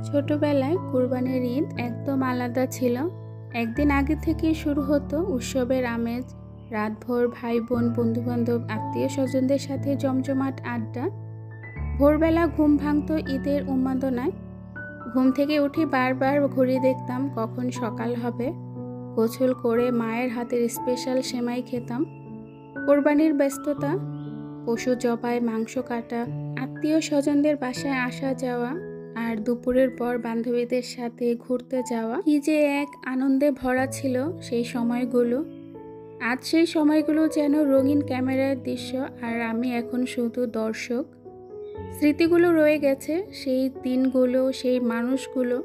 ছোটবেলায় কুরবানির ঈদ একদম আলাদা ছিল। একদিন আগে থেকেই শুরু হতো উৎসবের আমেজ। রাতভর ভাই বোন, বন্ধুবান্ধব, আত্মীয় স্বজনদের সাথে জমজমাট আড্ডা। ভোরবেলা ঘুম ভাঙতো ঈদের উন্মাদনায়। ঘুম থেকে উঠে বারবার ঘড়ি দেখতাম কখন সকাল হবে। গোসল করে মায়ের হাতের স্পেশাল সেমাই খেতাম। কোরবানির ব্যস্ততা, পশু জবাই, মাংস কাটা, আত্মীয় স্বজনদের বাসায় আসা যাওয়া, আর দুপুরের পর বান্ধবীদের সাথে ঘুরতে যাওয়া, কি যে এক আনন্দে ভরা ছিল সেই সময়গুলো। আজ সেই সময়গুলো যেন রঙিন ক্যামেরার দৃশ্য, আর আমি এখন শুধু দর্শক। স্মৃতিগুলো রয়ে গেছে, সেই দিনগুলো, সেই মানুষগুলো,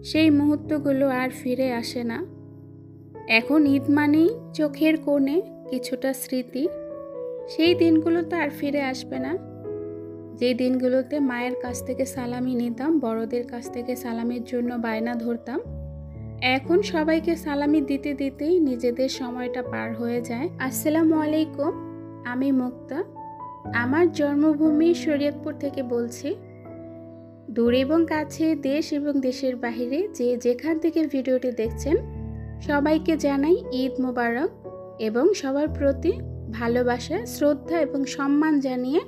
সেই মুহূর্তগুলো আর ফিরে আসে না। এখন ঈদ মানেই চোখের কোণে কিছুটা স্মৃতি। সেই দিনগুলো তো আর ফিরে আসবে না, যে দিনগুলোতে মায়ের কাছ থেকে সালামি নিতাম, বড়দের কাছ থেকে সালামির জন্য বায়না ধরতাম। এখন সবাইকে সালামি দিতে দিতেই নিজেদের সময়টা পার হয়ে যায়। আসসালামু আলাইকুম, আমি মুক্তা। আমার জন্মভূমি শরীয়তপুর থেকে বলছি। দূর এবং কাছে, দেশ এবং দেশের বাইরে যে যেখান থেকে ভিডিওটি দেখছেন, সবাইকে জানাই ঈদ মোবারক এবং সবার প্রতি ভালোবাসা, শ্রদ্ধা এবং সম্মান জানিয়ে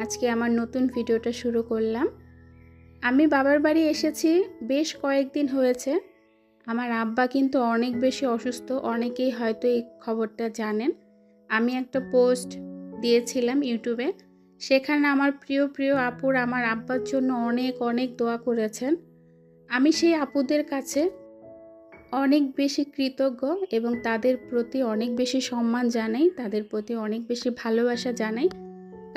আজকে আমার নতুন ভিডিওটা শুরু করলাম। আমি বাবার বাড়ি এসেছি বেশ কয়েকদিন হয়েছে। আমার আব্বা কিন্তু অনেক বেশি অসুস্থ, অনেকেই হয়তো এই খবরটা জানেন। আমি একটা পোস্ট দিয়েছিলাম ইউটিউবে, সেখানে আমার প্রিয় প্রিয় আপুর আমার আব্বার জন্য অনেক অনেক দোয়া করেছেন। আমি সেই আপুদের কাছে অনেক বেশি কৃতজ্ঞ এবং তাদের প্রতি অনেক বেশি সম্মান জানাই, তাদের প্রতি অনেক বেশি ভালোবাসা জানাই,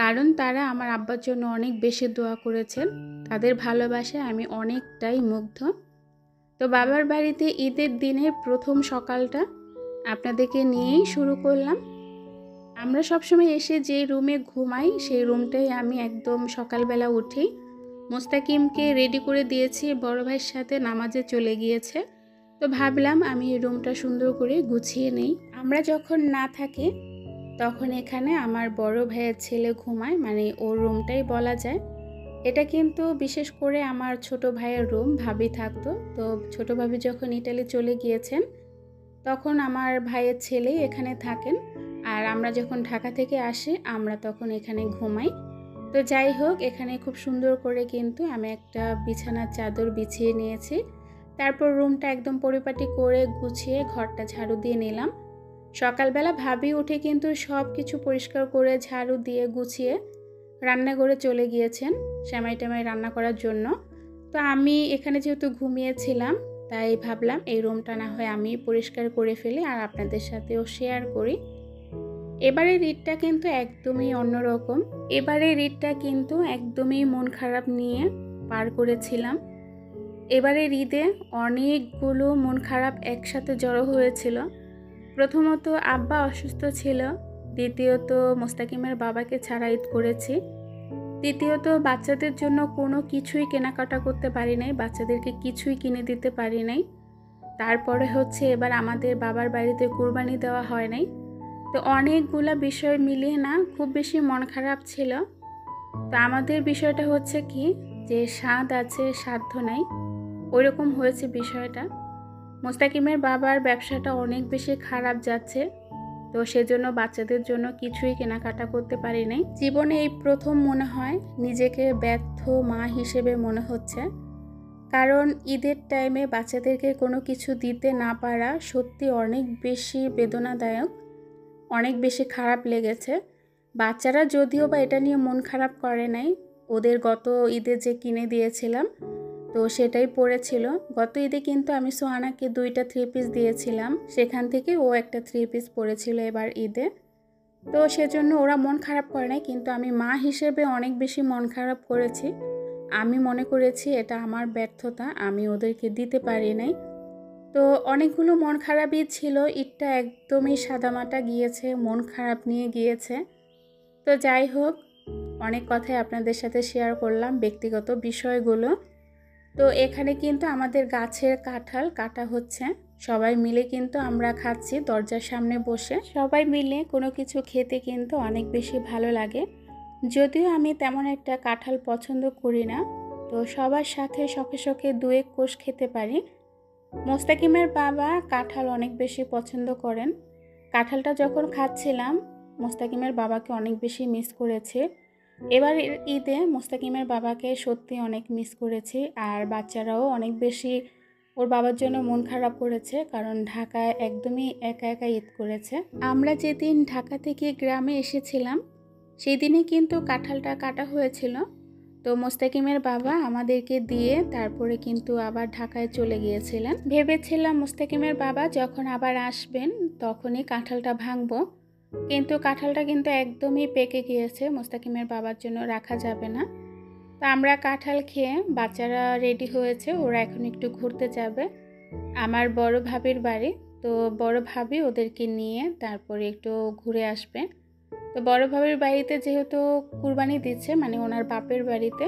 কারণ তারা আমার আব্বার জন্য অনেক বেশি দোয়া করেছেন। তাদের ভালোবাসায় আমি অনেকটাই মুগ্ধ। তো বাবার বাড়িতে ঈদের দিনের প্রথম সকালটা আপনাদেরকে নিয়েই শুরু করলাম। আমরা সবসময় এসে যে রুমে ঘুমাই, সেই রুমটাই আমি একদম সকালবেলা উঠেই মোস্তাকিমকে রেডি করে দিয়েছি, বড় ভাইয়ের সাথে নামাজে চলে গিয়েছে। তো ভাবলাম আমি এই রুমটা সুন্দর করে গুছিয়ে নেই। আমরা যখন না থাকি তখন এখানে আমার বড় ভাইয়ের ছেলে ঘুমায়, মানে ওর রুমটাই বলা যায়। এটা কিন্তু বিশেষ করে আমার ছোট ভাইয়ের রুম। ভাবি থাকতো, তো ছোট ভাবি যখন ইটালি চলে গিয়েছেন তখন আমার ভাইয়ের ছেলে এখানে থাকেন, আর আমরা যখন ঢাকা থেকে আসি আমরা তখন এখানে ঘুমাই। তো যাই হোক, এখানে খুব সুন্দর করে কিন্তু আমি একটা বিছানার চাদর বিছিয়ে নিয়েছি। তারপর রুমটা একদম পরিপাটি করে গুছিয়ে ঘরটা ঝাড়ু দিয়ে নিলাম। সকালবেলা ভাবি উঠে কিন্তু সব কিছু পরিষ্কার করে ঝাড়ু দিয়ে গুছিয়ে রান্নাঘরে চলে গিয়েছেন সেমাই টেমাই রান্না করার জন্য। তো আমি এখানে যেহেতু ঘুমিয়েছিলাম, তাই ভাবলাম এই রুমটা না হয় আমি পরিষ্কার করে ফেলি আর আপনাদের সাথেও শেয়ার করি। এবারের ঈদটা কিন্তু একদমই অন্যরকম। এবারের ঈদটা কিন্তু একদমই মন খারাপ নিয়ে পার করেছিলাম। এবারের ঈদে অনেকগুলো মন খারাপ একসাথে জড়ো হয়েছিল। প্রথমত আব্বা অসুস্থ ছিল, দ্বিতীয়ত মোস্তাকিমের বাবাকে ছাড়া ঈদ করেছি, তৃতীয়ত বাচ্চাদের জন্য কোনো কিছুই কেনাকাটা করতে পারি নাই, বাচ্চাদেরকে কিছুই কিনে দিতে পারি নাই। তারপরে হচ্ছে এবার আমাদের বাবার বাড়িতে কুরবানি দেওয়া হয় নাই। তো অনেকগুলা বিষয় মিলিয়ে না খুব বেশি মন খারাপ ছিল। তো আমাদের বিষয়টা হচ্ছে কি, যে স্বাদ আছে সাধ্য নাই, ওইরকম হয়েছে বিষয়টা। মোস্তাকিমের বাবার ব্যবসাটা অনেক বেশি খারাপ যাচ্ছে, তো সেজন্য বাচ্চাদের জন্য কিছুই কেনাকাটা করতে পারি নাই। জীবনে এই প্রথম মনে হয় নিজেকে ব্যর্থ মা হিসেবে মনে হচ্ছে, কারণ ঈদের টাইমে বাচ্চাদেরকে কোনো কিছু দিতে না পারা সত্যি অনেক বেশি বেদনাদায়ক, অনেক বেশি খারাপ লেগেছে। বাচ্চারা যদিও বা এটা নিয়ে মন খারাপ করে নাই, ওদের গত ঈদে যে কিনে দিয়েছিলাম তো সেটাই পড়েছিল। গত ঈদে কিন্তু আমি সোহানাকে 2টা 3 পিস দিয়েছিলাম, সেখান থেকে ও একটা 3 পিস পড়েছিল এবার ঈদে। তো সেজন্য ওরা মন খারাপ করে নাই, কিন্তু আমি মা হিসেবে অনেক বেশি মন খারাপ করেছি। আমি মনে করেছি এটা আমার ব্যর্থতা, আমি ওদেরকে দিতে পারি নাই। তো অনেকগুলো মন খারাপই ছিল, ঈদটা একদমই সাদামাটা গিয়েছে, মন খারাপ নিয়ে গিয়েছে। তো যাই হোক, অনেক কথাই আপনাদের সাথে শেয়ার করলাম, ব্যক্তিগত বিষয়গুলো। তো এখানে কিন্তু আমাদের গাছের কাঁঠাল কাটা হচ্ছে, সবাই মিলে কিন্তু আমরা খাচ্ছি দরজার সামনে বসে। সবাই মিলে কোনো কিছু খেতে কিন্তু অনেক বেশি ভালো লাগে। যদিও আমি তেমন একটা কাঁঠাল পছন্দ করি না, তো সবার সাথে শখে শখে 2-1 কোষ খেতে পারি। মোস্তাকিমের বাবা কাঁঠাল অনেক বেশি পছন্দ করেন। কাঁঠালটা যখন খাচ্ছিলাম মোস্তাকিমের বাবাকে অনেক বেশি মিস করেছি। এবার ঈদে মোস্তাকিমের বাবাকে সত্যি অনেক মিস করেছি, আর বাচ্চারাও অনেক বেশি ওর বাবার জন্য মন খারাপ করেছে, কারণ ঢাকায় একদমই একা একা ঈদ করেছে। আমরা যেদিন ঢাকা থেকে গ্রামে এসেছিলাম সেই দিনে কিন্তু কাঁঠালটা কাটা হয়েছিল। তো মোস্তাকিমের বাবা আমাদেরকে দিয়ে তারপরে কিন্তু আবার ঢাকায় চলে গিয়েছিলেন। ভেবেছিলাম মোস্তাকিমের বাবা যখন আবার আসবেন তখনই কাঁঠালটা ভাঙবো, কিন্তু কাঁঠালটা কিন্তু একদমই পেকে গিয়েছে, মোস্তাকিমের বাবার জন্য রাখা যাবে না। তো আমরা কাঁঠাল খেয়ে বাচ্চারা রেডি হয়েছে, ওরা এখন একটু ঘুরতে যাবে আমার বড় ভাবির বাড়ি। তো বড় ভাবি ওদেরকে নিয়ে তারপরে একটু ঘুরে আসবে। তো বড় ভাবির বাড়িতে যেহেতু কুরবানি দিচ্ছে, মানে ওনার বাপের বাড়িতে,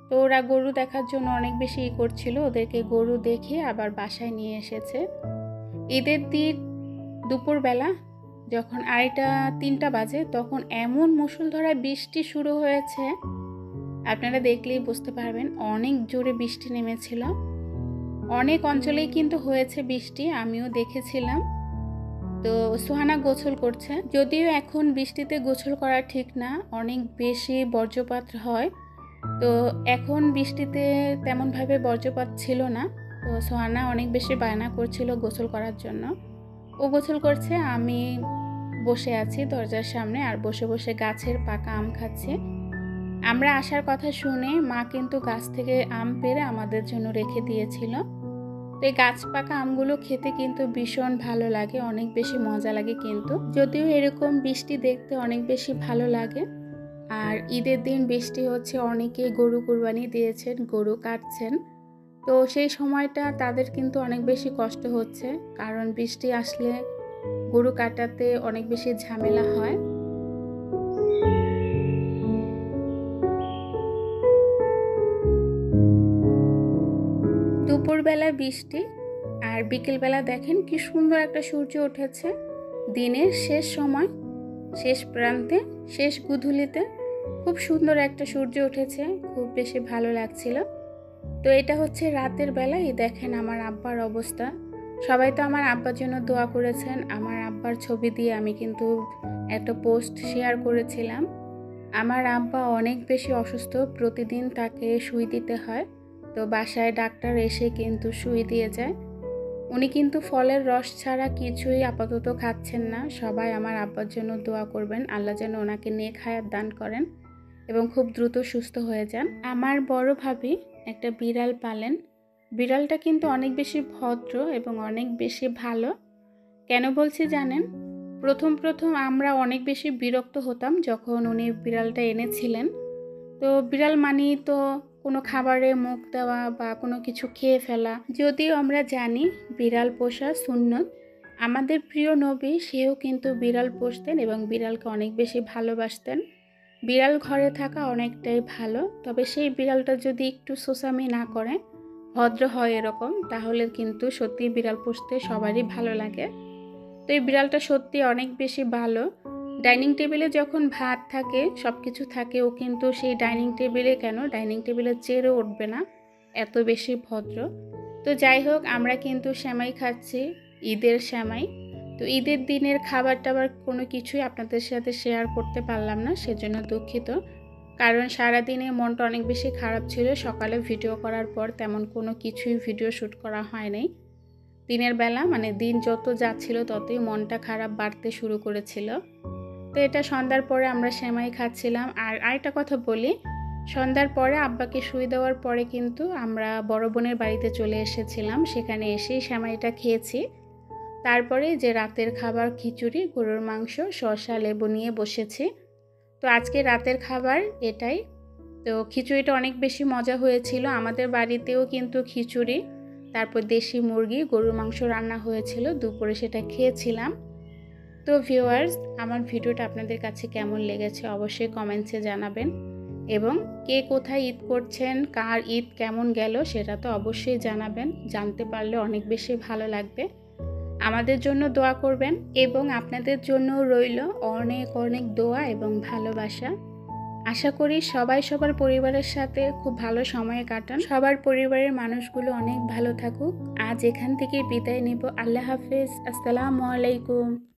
তো ওরা গরু দেখার জন্য অনেক বেশি করছিল, ওদেরকে গরু দেখে আবার বাসায় নিয়ে এসেছে। ঈদের দিন দুপুরবেলা যখন 2:30-3টা বাজে তখন এমন মুষলধারে বৃষ্টি শুরু হয়েছে, আপনারা দেখলেই বুঝতে পারবেন অনেক জোরে বৃষ্টি নেমেছিল। অনেক অঞ্চলেই কিন্তু হয়েছে বৃষ্টি, আমিও দেখেছিলাম। তো সোহানা গোসল করছে, যদিও এখন বৃষ্টিতে গোসল করা ঠিক না, অনেক বেশি বজ্রপাত হয়। তো এখন বৃষ্টিতে তেমনভাবে বজ্রপাত ছিল না। তো সোহানা অনেক বেশি বায়না করছিল গোসল করার জন্য, ও গোসল করছে, আমি বসে আছি দরজার সামনে আর বসে বসে গাছের পাকা আম খাচ্ছি। আমরা আসার কথা শুনে মা কিন্তু গাছ থেকে আম পেড়ে আমাদের জন্য রেখে দিয়েছিল। তো এই গাছ পাকা আমগুলো খেতে কিন্তু ভীষণ ভালো লাগে, অনেক বেশি মজা লাগে। কিন্তু যদিও এরকম বৃষ্টি দেখতে অনেক বেশি ভালো লাগে। আর ঈদের দিন বৃষ্টি হচ্ছে, অনেকে গরু কুরবানি দিয়েছেন, গরু কাটছেন, তো সেই সময়টা তাদের কিন্তু অনেক বেশি কষ্ট হচ্ছে, কারণ বৃষ্টি আসলে গরু কাটাতে অনেক বেশি ঝামেলা হয়। দুপুরবেলা বৃষ্টি আর বিকেলবেলা দেখেন কি সুন্দর একটা সূর্য উঠেছে। দিনের শেষ সময়, শেষ প্রান্তে, শেষ গুধূলিতে খুব সুন্দর একটা সূর্য উঠেছে, খুব বেশি ভালো লাগছিল। তো এটা হচ্ছে রাতের বেলা। এই দেখেন আমার আব্বার অবস্থা। সবাই তো আমার আব্বার জন্য দোয়া করেছেন। আমার আব্বার ছবি দিয়ে আমি কিন্তু একটা পোস্ট শেয়ার করেছিলাম। আমার আব্বা অনেক বেশি অসুস্থ, প্রতিদিন তাকে সুই দিতে হয়। তো বাসায় ডাক্তার এসে কিন্তু সুই দিয়ে যায়। উনি কিন্তু ফলের রস ছাড়া কিছুই আপাতত খাচ্ছেন না। সবাই আমার আব্বার জন্য দোয়া করবেন, আল্লাহ যেন ওনাকে নেক হায়াত দান করেন এবং খুব দ্রুত সুস্থ হয়ে যান। আমার বড় ভাবি একটা বিড়াল পালেন। বিড়ালটা কিন্তু অনেক বেশি ভদ্র এবং অনেক বেশি ভালো। কেন বলছি জানেন? প্রথম আমরা অনেক বেশি বিরক্ত হতাম যখন উনি বিড়ালটা এনেছিলেন। তো বিড়াল মানেই তো কোনো খাবারে মুখ দেওয়া বা কোনো কিছু খেয়ে ফেলা। যদিও আমরা জানি বিড়াল পোষা সুন্নত, আমাদের প্রিয় নবী সেও কিন্তু বিড়াল পোষতেন এবং বিড়ালকে অনেক বেশি ভালোবাসতেন। বিড়াল ঘরে থাকা অনেকটাই ভালো, তবে সেই বিড়ালটা যদি একটু সোসামি না করে, ভদ্র হয় এরকম, তাহলে কিন্তু সত্যি বিড়াল পুষতে সবারই ভালো লাগে। তো এই বিড়ালটা সত্যি অনেক বেশি ভালো। ডাইনিং টেবিলে যখন ভাত থাকে, সব কিছু থাকে, ও কিন্তু সেই ডাইনিং টেবিলের চেয়েও উঠবে না, এত বেশি ভদ্র। তো যাই হোক, আমরা কিন্তু সেমাই খাচ্ছি, ঈদের সেমাই। তো ঈদের দিনের খাবার টাবার কোনো কিছুই আপনাদের সাথে শেয়ার করতে পারলাম না, সেজন্য দুঃখিত। কারণ সারাদিনে মনটা অনেক বেশি খারাপ ছিল। সকালে ভিডিও করার পর তেমন কোনো কিছুই ভিডিও শ্যুট করা হয় নাই। দিনের বেলা মানে দিন যত যাচ্ছিল ততই মনটা খারাপ বাড়তে শুরু করেছিল। তো এটা সন্ধ্যার পরে আমরা সেমাই খাচ্ছিলাম। আর আরেকটা কথা বলি, সন্ধ্যার পরে আব্বাকে শুয়ে দেওয়ার পরে কিন্তু আমরা বড় বোনের বাড়িতে চলে এসেছিলাম, সেখানে এসেই সেমাইটা খেয়েছি। তারপরে যে রাতের খাবার খিচুড়ি, গরুর মাংস, শসা, লেবু নিয়ে বসেছি। তো আজকে রাতের খাবার এটাই। তো খিচুড়িটা অনেক বেশি মজা হয়েছিল। আমাদের বাড়িতেও কিন্তু খিচুড়ি, তারপর দেশি মুরগি, গরুর মাংস রান্না হয়েছিল, দুপুরে সেটা খেয়েছিলাম। তো ভিউয়ার্স, আমার ভিডিওটা আপনাদের কাছে কেমন লেগেছে অবশ্যই কমেন্টসে জানাবেন, এবং কে কোথায় ঈদ করছেন, কার ঈদ কেমন গেল সেটা তো অবশ্যই জানাবেন, জানতে পারলে অনেক বেশি ভালো লাগবে। আমাদের জন্য দোয়া করবেন এবং আপনাদের জন্য রইল অনেক অনেক দোয়া এবং ভালোবাসা। আশা করি সবাই সবার পরিবারের সাথে খুব ভালো সময় কাটান, সবার পরিবারের মানুষগুলো অনেক ভালো থাকুক। আজ এখান থেকে বিদায় নিব। আল্লাহ হাফেজ, আসসালামু আলাইকুম।